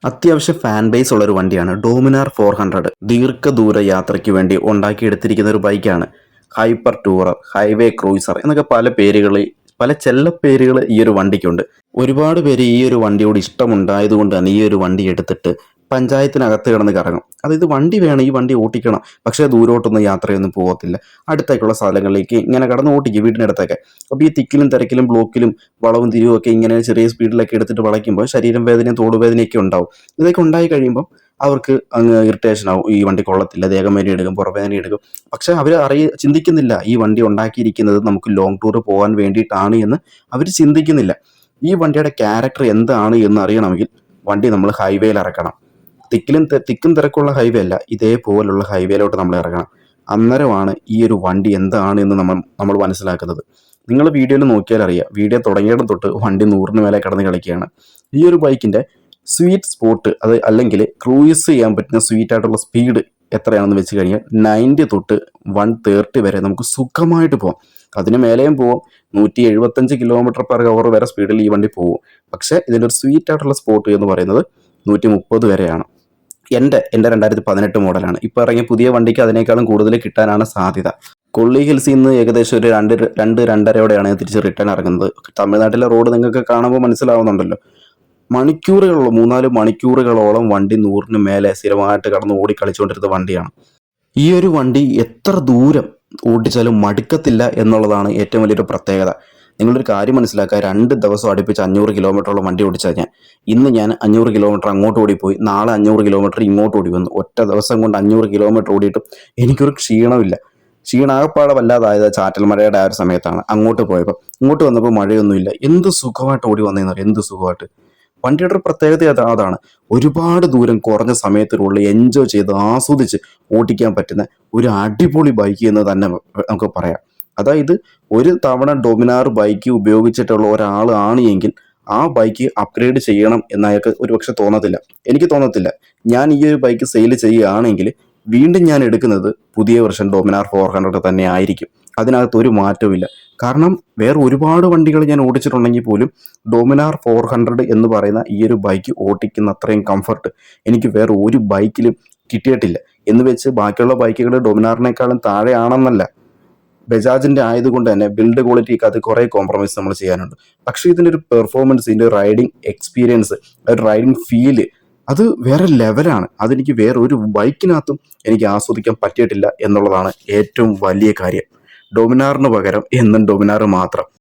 അത്യാവശ്യം fan base ഉള്ള ഒരു വണ്ടിയാണ് ഡോമിനാർ 400. ദീർഘദൂര യാത്രയ്ക്ക് വേണ്ടി ഉണ്ടാക്കിയെടുത്തിരിക്കുന്ന ഒരു ബൈക്കാണ്. ഹൈപ്പർ ടൂറർ, ഹൈവേ ക്രൂയിസർ എന്നൊക്കെ പല പേരുകളിൽ, പല ചെല്ല പേരുകൾ ഈ ഒരു വണ്ടിക്കുണ്ട്. ഒരുപാട് പേര് ഈ ഒരു വണ്ടിയോട് ഇഷ്ടമുണ്ടായതുകൊണ്ട് തന്നെ ഈ ഒരു വണ്ടി എടുത്തിട്ട് പഞ്ചായത്തിനകത്ത് കിടന്ന് കറങ്ങും. അതായത് വണ്ടി വേണം, ഈ വണ്ടി ഓട്ടിക്കണം, പക്ഷേ ദൂരോട്ടൊന്നും യാത്രയൊന്നും പോകത്തില്ല. അടുത്തേക്കുള്ള സ്ഥലങ്ങളിലേക്ക് ഇങ്ങനെ കടന്ന് ഓട്ടിക്കും, വീടിനടുത്തൊക്കെ. അപ്പോൾ ഈ തിക്കിലും തിരക്കിലും ബ്ലോക്കിലും വളവും തിരിവും ഒക്കെ ഇങ്ങനെ ചെറിയ സ്പീഡിലൊക്കെ എടുത്തിട്ട് വളയ്ക്കുമ്പോൾ ശരീരം വേദനയും തോടുവേദനയൊക്കെ ഉണ്ടാവും. ഇതൊക്കെ ഉണ്ടായി കഴിയുമ്പം അവർക്ക് അങ്ങ് ഇറിറ്റേഷൻ ആവും, ഈ വണ്ടി കൊള്ളത്തില്ല, ദേഹം വേദന എടുക്കും, പുറവേദന എടുക്കും. പക്ഷെ അവർ ചിന്തിക്കുന്നില്ല ഈ വണ്ടി ഉണ്ടാക്കിയിരിക്കുന്നത് നമുക്ക് ലോങ് ടൂർ പോകാൻ വേണ്ടിയിട്ടാണ് എന്ന് അവർ ചിന്തിക്കുന്നില്ല. ഈ വണ്ടിയുടെ ക്യാരക്ടർ എന്താണ് എന്ന് അറിയണമെങ്കിൽ വണ്ടി നമ്മൾ ഹൈവേയിൽ ഇറക്കണം. തിക്കും തിരക്കുള്ള ഹൈവേ അല്ല, ഇതേപോലുള്ള ഹൈവേയിലോട്ട് നമ്മൾ ഇറങ്ങണം. അന്നേരമാണ് ഈ ഒരു വണ്ടി എന്താണ് എന്ന് നമ്മൾ മനസ്സിലാക്കുന്നത്. നിങ്ങൾ വീഡിയോയിൽ നോക്കിയാൽ അറിയാം, വീഡിയോ തുടങ്ങിയിടം തൊട്ട് വണ്ടി 100-ന് മേലെ കടന്ന് കളിക്കുകയാണ്. ഈ ഒരു ബൈക്കിൻ്റെ സ്വീറ്റ് സ്പോട്ട്, അത് അല്ലെങ്കിൽ ക്രൂയിസ് ചെയ്യാൻ പറ്റുന്ന സ്വീറ്റ് ആയിട്ടുള്ള സ്പീഡ് എത്രയാണെന്ന് വെച്ച് കഴിഞ്ഞാൽ 90 തൊട്ട് 130 വരെ നമുക്ക് സുഖമായിട്ട് പോകാം. അതിന് മേലെയും പോവും. 175 km/h വരെ സ്പീഡിൽ ഈ വണ്ടി പോകും. പക്ഷേ ഇതിൻ്റെ ഒരു സ്വീറ്റ് ആയിട്ടുള്ള സ്പോട്ട് എന്ന് പറയുന്നത് 130 വരെയാണ്. എൻ്റെ 2018 മോഡലാണ്. ഇപ്പോൾ ഇറങ്ങിയ പുതിയ വണ്ടിക്ക് അതിനേക്കാളും കൂടുതൽ കിട്ടാനാണ് സാധ്യത. കൊള്ളി ഹിൽസിൽ നിന്ന് ഏകദേശം ഒരു 2-2:30 തിരിച്ച് റിട്ടേൺ ഇറങ്ങുന്നത്. തമിഴ്നാട്ടിലെ റോഡ് നിങ്ങൾക്ക് കാണുമ്പോൾ മനസ്സിലാവുന്നുണ്ടല്ലോ. മണിക്കൂറുകളോളം, 3-4 മണിക്കൂറുകളോളം വണ്ടി 100-ന് മേലെ സ്ഥിരമായിട്ട് കടന്ന് ഓടിക്കളിച്ചുകൊണ്ടിരുന്ന വണ്ടിയാണ്. ഈ ഒരു വണ്ടി എത്ര ദൂരം ഓടിച്ചാലും മടുക്കത്തില്ല എന്നുള്ളതാണ് ഏറ്റവും വലിയൊരു പ്രത്യേകത. നിങ്ങളൊരു കാര്യം മനസ്സിലാക്കുക, 2 ദിവസം അടുപ്പിച്ച് 500 കിലോമീറ്ററോളം വണ്ടി ഓടിച്ചാൽ ഇന്ന് ഞാൻ 500 കിലോമീറ്റർ അങ്ങോട്ട് ഓടിപ്പോയി, നാളെ 500 കിലോമീറ്റർ ഇങ്ങോട്ട് ഓടി വന്നു. ഒറ്റ ദിവസം കൊണ്ട് 500 കിലോമീറ്റർ ഓടിയിട്ടും എനിക്കൊരു ക്ഷീണമില്ല. ക്ഷീണാകപ്പാടെ വല്ലാതായത് ചാറ്റൽ മഴയുടെ ആ ഒരു സമയത്താണ്. അങ്ങോട്ട് പോയപ്പോൾ, ഇങ്ങോട്ട് വന്നപ്പോൾ മഴയൊന്നുമില്ല. എന്ത് സുഖമായിട്ട് ഓടി വന്നതെന്ന് അറിയാം, എന്ത് സുഖമായിട്ട്. വണ്ടിയുടെ ഒരു പ്രത്യേകത അതാണ്. ഒരുപാട് ദൂരം കുറഞ്ഞ സമയത്തിനുള്ളിൽ എൻജോയ് ചെയ്ത് ആസ്വദിച്ച് ഓടിക്കാൻ പറ്റുന്ന ഒരു അടിപൊളി ബൈക്ക് എന്ന് തന്നെ നമുക്ക് പറയാം. അതായത് ഒരു തവണ ഡൊമിനാർ ബൈക്ക് ഉപയോഗിച്ചിട്ടുള്ള ഒരാളാണ് എങ്കിൽ ആ ബൈക്ക് അപ്ഗ്രേഡ് ചെയ്യണം എന്നയാൾക്ക് ഒരുപക്ഷെ തോന്നത്തില്ല. എനിക്ക് തോന്നത്തില്ല. ഞാൻ ഈ ഒരു ബൈക്ക് സെയിൽ ചെയ്യുകയാണെങ്കിൽ വീണ്ടും ഞാൻ എടുക്കുന്നത് പുതിയ വെർഷൻ ഡൊമിനാർ 400 തന്നെ ആയിരിക്കും. അതിനകത്ത് ഒരു മാറ്റവുമില്ല. കാരണം വേറെ ഒരുപാട് വണ്ടികൾ ഞാൻ ഓടിച്ചിട്ടുണ്ടെങ്കിൽ പോലും ഡൊമിനാർ 400 എന്ന് പറയുന്ന ഈ ഒരു ബൈക്ക് ഓടിക്കുന്ന അത്രയും കംഫർട്ട് എനിക്ക് വേറെ ഒരു ബൈക്കിലും കിട്ടിയിട്ടില്ല. എന്ന് വെച്ച് ബാക്കിയുള്ള ബൈക്കുകൾ ഡൊമിനാറിനേക്കാളും താഴെയാണെന്നല്ല. ബജാജിൻ്റെ ആയതുകൊണ്ട് തന്നെ ബിൽഡ് ക്വാളിറ്റിക്ക് അത് കുറേ കോംപ്രമൈസ് നമ്മൾ ചെയ്യാനുണ്ട്. പക്ഷേ ഇതിൻ്റെ ഒരു പെർഫോമൻസ്, ഇതിൻ്റെ റൈഡിങ് എക്സ്പീരിയൻസ്, ഒരു റൈഡിങ് ഫീല് അത് വേറെ ലെവലാണ്. അതെനിക്ക് വേറെ ഒരു ബൈക്കിനകത്തും എനിക്ക് ആസ്വദിക്കാൻ പറ്റിയിട്ടില്ല എന്നുള്ളതാണ് ഏറ്റവും വലിയ കാര്യം. ഡൊമിനാറിന് പകരം എന്നും ഡൊമിനാർ മാത്രം.